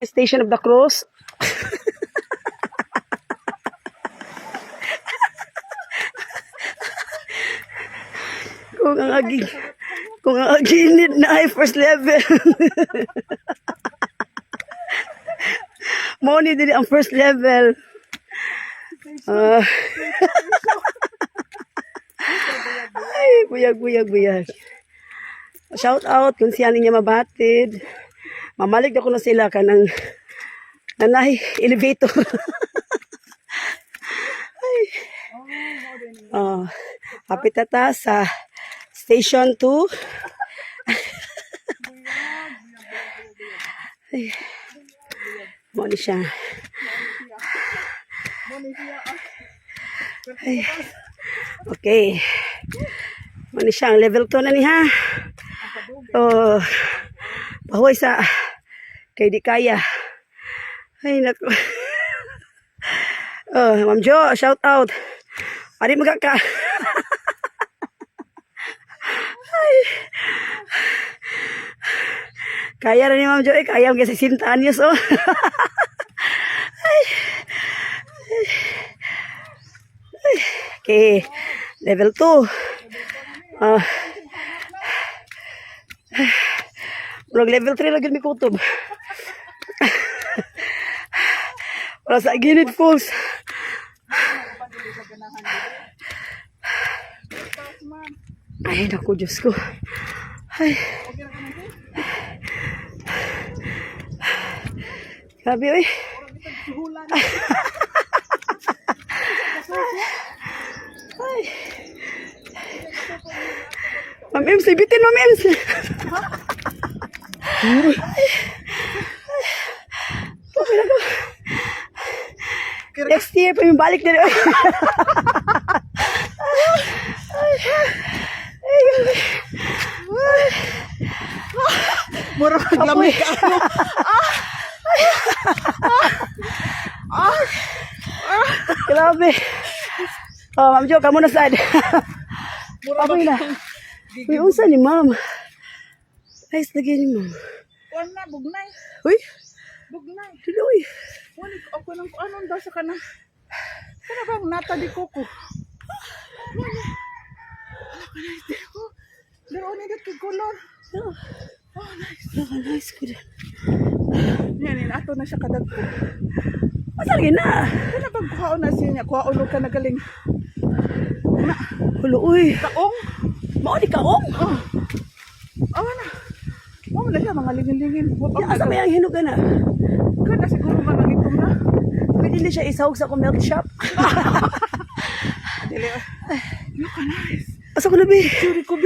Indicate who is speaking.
Speaker 1: Station of the Cross. kung ang aginid na ay first level. Mo ni din ang first level. Ay, buyag. Shout out kung siya niya mabatid. Mamalig ako na sila kanang nanay elevator. Ay. Kapit ata sa station 2. Ay. Mo ni siya. Ay. Okay. Mo ni siya ang level 2 na ni ha. Pahuway sa kay di kaya. Ay naku. Ma'am Jo, shout out. Ari magaka. Ay. Kaya na ni Ma'am Jo, kaya ang kasi 60 anyos oh. Ay. Okay, level 2. Level 3 lagi ni kutob. Wala sa ginid falls. Ay, naku, Diyos ko. Ay. Grabe, oy. Ay. Ma'am Ems, ibitin Ma'am Ems. Next year pa yung balik na rin.
Speaker 2: Mura maglamig ka.
Speaker 1: Grabe. Ma'am Jo, kamu na sad. Apoy na. Uy, unsa ni Ma'am? Ayos lagi ni Ma'am.
Speaker 2: Kuan na, bugnay.
Speaker 1: Uy,
Speaker 2: Bugnay.
Speaker 1: tuloy.
Speaker 2: Wali ako nang anon daw sa kana. Kana bang nata di koko. Pero ni dat color. Oh, nice.
Speaker 1: Nice good.
Speaker 2: Yan ato na siya kadagko.
Speaker 1: Asa lagi na?
Speaker 2: Kana bang kuhaon na siya, kuhaon ka na galing. Na,
Speaker 1: Hulo, uy.
Speaker 2: kaong.
Speaker 1: Mao di kaong.
Speaker 2: Oh. Awa na. Mo na siya mga lingin-lingin.
Speaker 1: Asa may ang hinog na?
Speaker 2: Kana siguro manangitom na.
Speaker 1: Pwede na siya isahog sa milk shop.
Speaker 2: Dili. Look, nice.
Speaker 1: Asa ko na, be?
Speaker 2: Suri ko